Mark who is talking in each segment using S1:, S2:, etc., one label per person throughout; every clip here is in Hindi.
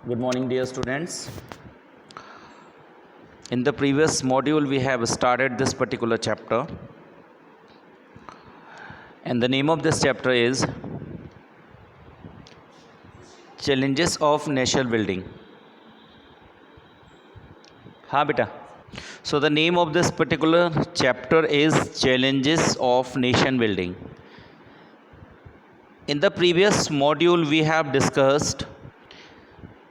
S1: Good morning, dear students. In the previous module, we have started this particular chapter, and the name of this chapter is Challenges of Nation Building. हाँ बेटा. So the name of this particular chapter is Challenges of Nation Building. In the previous module, we have discussed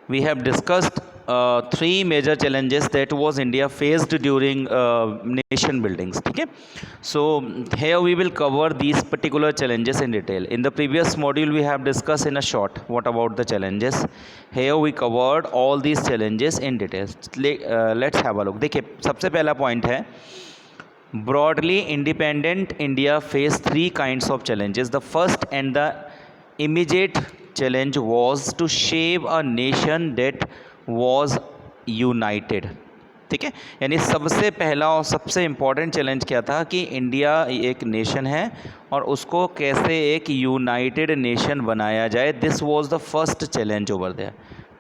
S1: three major challenges that was India faced during nation buildings. Okay, so here we will cover these particular challenges in detail. In the previous module we have discussed in a short what about the challenges. Here we covered all these challenges in detail. Let's have a look. देखिए सबसे पहला पॉइंट है broadly independent India faced three kinds of challenges. The first and the immediate challenge was to shape a nation that was united. ठीक है, यानी सबसे पहला और सबसे इम्पॉर्टेंट चैलेंज क्या था कि इंडिया एक नेशन है और उसको कैसे एक यूनाइटेड नेशन बनाया जाए. This was the first challenge over there.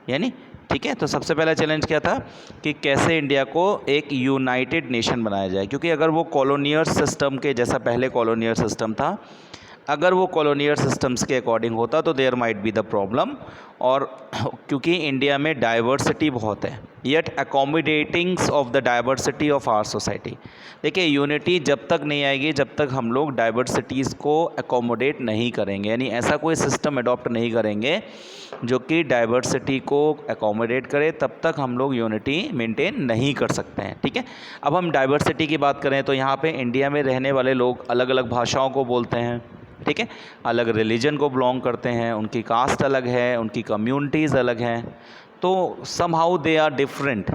S1: यानी ठीक है, तो सबसे पहला चैलेंज क्या था कि कैसे इंडिया को एक यूनाइटेड नेशन बनाया जाए, क्योंकि अगर वो कॉलोनियल सिस्टम के जैसा पहले कॉलोनियल सिस्टम था, अगर वो कॉलोनियल सिस्टम्स के अकॉर्डिंग होता तो there might be the problem. और क्योंकि इंडिया में डाइवर्सिटी बहुत है, yet accommodatings of the diversity of our society. देखिए यूनिटी जब तक नहीं आएगी जब तक हम लोग डाइवर्सिटीज़ को अकोमोडेट नहीं करेंगे, यानी ऐसा कोई सिस्टम अडॉप्ट नहीं करेंगे जो कि डाइवर्सिटी को अकोमोडेट करे, तब तक हम लोग यूनिटी मेंटेन नहीं कर सकते हैं. ठीक है, अब हम डाइवर्सिटी की बात करें तो यहाँ पे इंडिया में रहने वाले लोग अलग अलग भाषाओं को बोलते हैं. ठीक है, अलग रिलीजन को बिलोंग करते हैं, उनकी कास्ट अलग है, उनकी कम्युनिटीज़ अलग हैं, तो somehow they are different,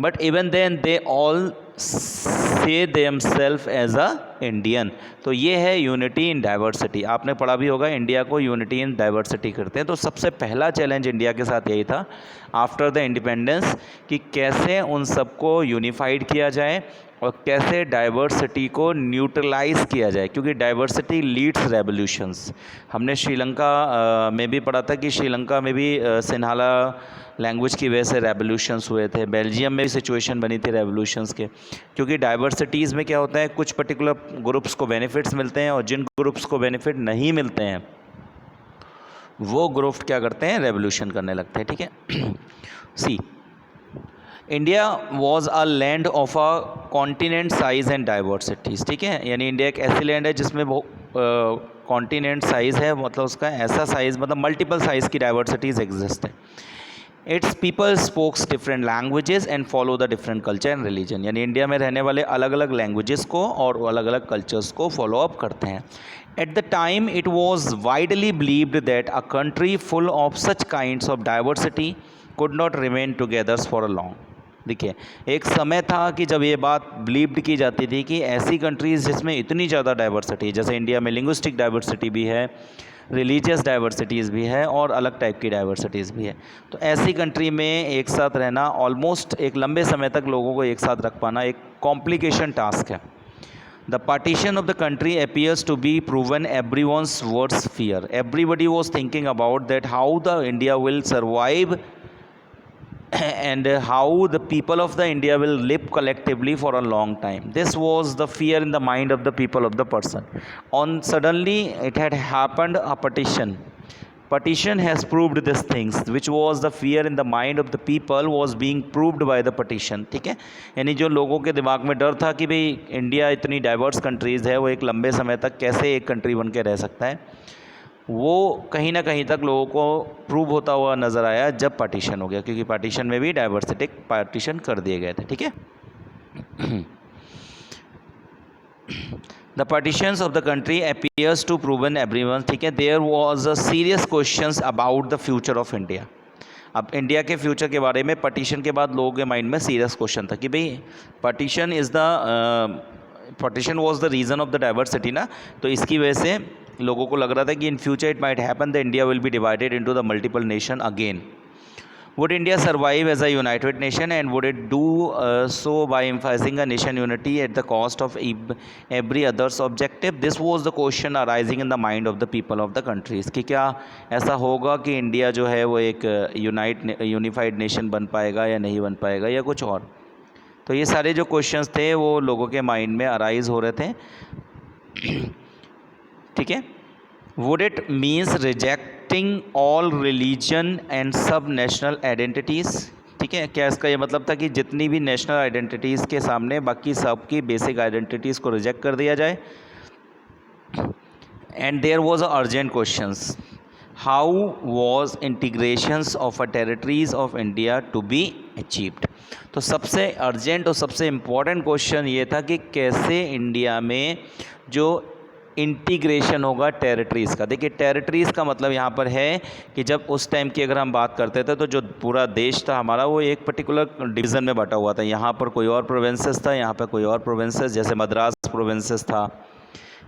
S1: but even then they all see themselves as a Indian. तो ये है यूनिटी इन डाइवर्सिटी. आपने पढ़ा भी होगा इंडिया को यूनिटी इन डाइवर्सिटी करते हैं. तो सबसे पहला चैलेंज इंडिया के साथ यही था आफ्टर द इंडिपेंडेंस कि कैसे उन सबको यूनिफाइड किया जाए और कैसे डाइवर्सिटी को न्यूट्रलाइज किया जाए, क्योंकि डाइवर्सिटी लीड्स रेवोल्यूशंस. हमने श्रीलंका में भी पढ़ा था कि श्रीलंका में भी सिन्हाला लैंग्वेज की वजह से रेवोल्यूशंस हुए थे. बेल्जियम में भी सिचुएशन बनी थी रेवोल्यूशंस के, क्योंकि डाइवर्सिटीज़ में क्या होता है कुछ पर्टिकुलर ग्रुप्स को बेनिफिट्स मिलते हैं और जिन ग्रुप्स को बेनिफिट नहीं मिलते हैं वो ग्रुप क्या करते हैं, रेवोल्यूशन करने लगते हैं. ठीक है, see India was a land of a continent size and diversities. ठीक है, यानी इंडिया एक ऐसी लैंड है जिसमें वो कॉन्टिनेंट साइज़ है, मतलब उसका ऐसा साइज़ मतलब मल्टीपल साइज़ की डाइवर्सिटीज़ एग्जिस्ट है. It's people spokes different languages and follow the different culture and religion. यानी इंडिया में रहने वाले अलग अलग लैंग्वेजेस को और अलग अलग कल्चर्स को फॉलो अप करते हैं. At the time it was widely believed that a country full of such kinds of diversity could not remain together for a long. देखिए एक समय था कि जब ये बात बिलीव्ड की जाती थी कि ऐसी कंट्रीज़ जिसमें इतनी ज़्यादा डाइवर्सिटी, जैसे इंडिया में लिंग्विस्टिक डाइवर्सिटी भी है, रिलीजियस डाइवर्सिटीज़ भी है और अलग टाइप की डाइवर्सिटीज़ भी है, तो ऐसी कंट्री में एक साथ रहना ऑलमोस्ट एक लंबे समय तक लोगों को एक साथ रख पाना एक कॉम्प्लिकेशन टास्क है. The partition of the country appears to be proven everyone's worst fear. Everybody was thinking about that how the India will survive and how the people of the India will live collectively for a long time. This was the fear in the mind of the people of the person. On suddenly it had happened a partition. Partition has proved these things, which was the fear in the mind of the people was being proved by the partition. ठीक है, यानी जो लोगों के दिमाग में डर था कि भाई इंडिया इतनी डाइवर्स कंट्रीज़ है, वो एक लंबे समय तक कैसे एक कंट्री बन के रह सकता है, वो कहीं ना कहीं तक लोगों को प्रूव होता हुआ नज़र आया जब पार्टीशन हो गया, क्योंकि पार्टीशन में भी डाइवर्सिटी पार्टीशन कर दिए गए थे. ठीक है, the partitions of the country appears to proven everyone. ठीक है, there was a serious questions about the future of India. अब इंडिया के फ्यूचर के बारे में पार्टीशन के बाद लोगों के माइंड में सीरियस क्वेश्चन था कि भाई partition was the reason of the diversity ना, तो इसकी वजह से लोगों को लग रहा था कि in future it might happen the India will be divided into the multiple nation again. Would India survive as a united nation, and would it do so by emphasizing a nation unity at the cost of every other's objective? This was the question arising in the mind of the people of the countries कि क्या ऐसा होगा कि इंडिया जो है वो एक यूनिफाइड नेशन बन पाएगा या नहीं बन पाएगा या कुछ और। तो ये सारे जो क्वेश्चंस थे वो लोगों के माइंड में अराइज हो रहे थे। ठीक है। Would it means rejecting all religion and सब नेशनल आइडेंटिटीज़? ठीक है, क्या इसका ये मतलब था कि जितनी भी नेशनल आइडेंटिटीज़ के सामने बाकी सब की बेसिक आइडेंटिटीज़ को रिजेक्ट कर दिया जाए? And there was a urgent questions, how was integrations of a territories of India to be achieved? तो सबसे अर्जेंट और सबसे इम्पॉर्टेंट क्वेश्चन ये था कि कैसे इंडिया में जो इंटीग्रेशन होगा टेरिटरीज़ का। देखिए, टेरिटरीज़ का मतलब यहाँ पर है कि जब उस टाइम की अगर हम बात करते थे तो जो पूरा देश था हमारा वो एक पर्टिकुलर डिवीज़न में बटा हुआ था। यहाँ पर कोई और प्रोविंसेस था, यहाँ पर कोई और प्रोविंसेस, जैसे मद्रास प्रोविंसेस था,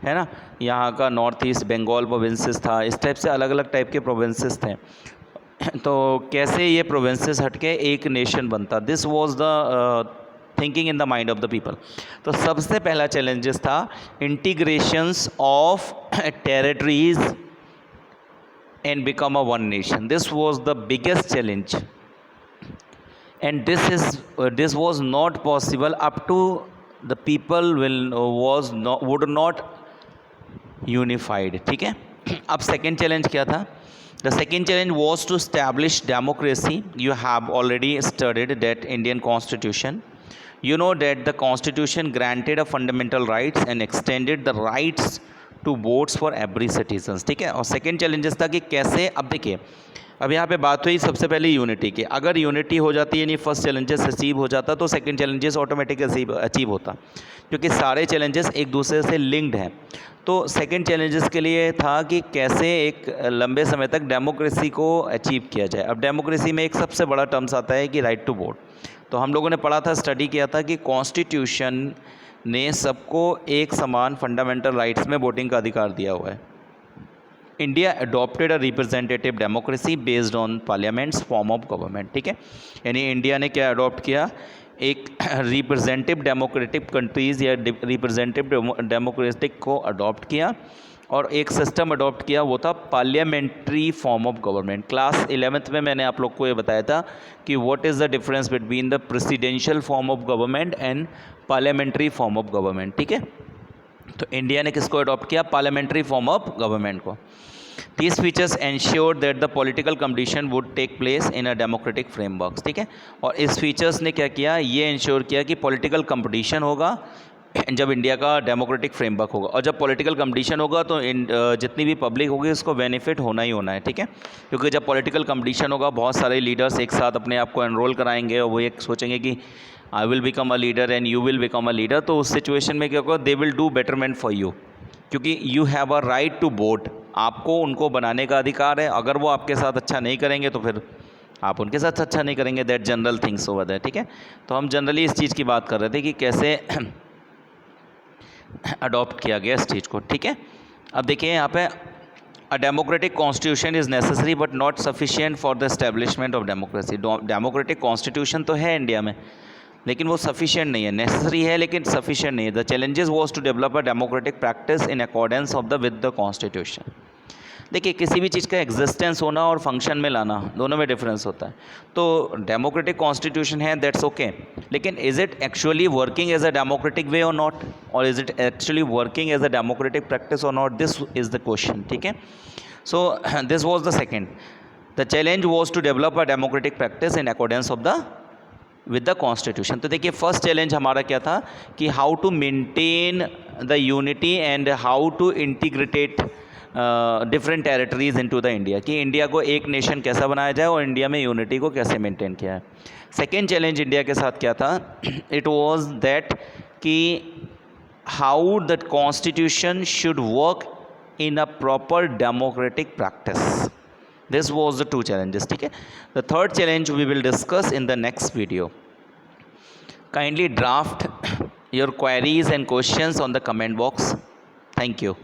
S1: है ना, यहाँ का नॉर्थ ईस्ट बंगाल प्रोविंसेस था। इस टाइप से अलग अलग टाइप के प्रोविंसेस थे। तो कैसे ये प्रोविंसेस हटके एक नेशन बनता, this was the thinking in the mind of the people. तो सबसे पहला चैलेंजेस था integrations of territories and become a one nation. This was the biggest challenge and this was not possible up to the people would not unified. ठीक है। अब सेकेंड चैलेंज क्या था? The second challenge was to establish democracy. You have already studied that Indian Constitution. You know that the Constitution granted a fundamental rights and extended the rights to votes for every citizens. ठीक है। और सेकेंड चैलेंजेस था कि कैसे, अब देखिए, अब यहाँ पे बात हुई सबसे पहले यूनिटी की। अगर यूनिटी हो जाती है, यानी फर्स्ट चैलेंजेस अचीव हो जाता, तो सेकंड चैलेंजेस ऑटोमेटिक अचीव होता, क्योंकि सारे चैलेंजेस एक दूसरे से लिंक्ड हैं। तो सेकंड चैलेंजेस के लिए था कि कैसे एक लंबे समय तक डेमोक्रेसी को अचीव किया जाए। अब डेमोक्रेसी में एक सबसे बड़ा टर्म्स आता है कि राइट टू वोट। तो हम लोगों ने पढ़ा था, स्टडी किया था कि कॉन्स्टिट्यूशन ने सबको एक समान फंडामेंटल राइट्स में वोटिंग का अधिकार दिया हुआ है। India adopted a representative democracy based on parliaments form of government. ठीक है, यानी इंडिया ने क्या अडॉप्ट किया? एक रिप्रेजेंटेटिव डेमोक्रेटिक कंट्रीज़ या रिप्रेजेंटेटिव डेमोक्रेटिक को अडॉप्ट किया और एक सिस्टम अडॉप्ट किया, वो था parliamentary form of government. Class 11th में मैंने आप लोग को ये बताया था कि what is the difference between the presidential form of government and parliamentary form of government. ठीक है, तो इंडिया ने किसको अडॉप्ट किया? पार्लियामेंट्री फॉर्म ऑफ गवर्नमेंट को। These features ensured that the political competition would take place in a democratic framework। ठीक है, और इस फीचर्स ने क्या किया? ये इंश्योर किया कि पॉलिटिकल कंपटीशन होगा जब इंडिया का डेमोक्रेटिक फ्रेमवर्क होगा, और जब पॉलिटिकल कंपटीशन होगा तो जितनी भी पब्लिक होगी उसको बेनिफिट होना ही होना है। ठीक है, क्योंकि जब पॉलिटिकल कंपटीशन होगा बहुत सारे लीडर्स एक साथ अपने आप को एनरोल कराएंगे और वो एक सोचेंगे कि I will become a leader and you will become a leader. तो उस सिचुएशन में क्या होगा? They will do betterment for you, क्योंकि you have a right to vote. आपको उनको बनाने का अधिकार है। अगर वो आपके साथ अच्छा नहीं करेंगे तो फिर आप उनके साथ अच्छा नहीं करेंगे। That general things over that. ठीक है, तो हम जनरली इस चीज़ की बात कर रहे थे कि कैसे अडॉप्ट किया गया इस चीज़ को। ठीक है, अब देखिए यहाँ पे a democratic constitution is necessary but not sufficient for the establishment of democracy. Democratic constitution तो है इंडिया में, लेकिन वो सफिशिएंट नहीं है। नेसेसरी है लेकिन सफिशिएंट नहीं है। The challenges was to develop a democratic practice in accordance of the with the constitution. देखिए, किसी भी चीज़ का एग्जिस्टेंस होना और फंक्शन में लाना, दोनों में डिफरेंस होता है। तो डेमोक्रेटिक कॉन्स्टिट्यूशन है, दैट्स ओके, लेकिन is it actually working as a democratic way और नॉट, और is it actually working as a democratic practice और not? This is the question. ठीक है, so this was the second. The challenge was to develop a democratic practice in accordance of the with the constitution. तो देखिए, फर्स्ट चैलेंज हमारा क्या था कि how to maintain the unity and how to integrated different territories into the India, कि इंडिया को एक नेशन कैसा बनाया जाए और इंडिया में यूनिटी को कैसे मेंटेन किया है। सेकेंड चैलेंज इंडिया के साथ क्या था? इट वाज दैट कि how the constitution should work in a proper democratic practice. This was the two challenges. ठीक है, the third challenge we will discuss in the next video. Kindly draft your queries and questions on the comment box. Thank you.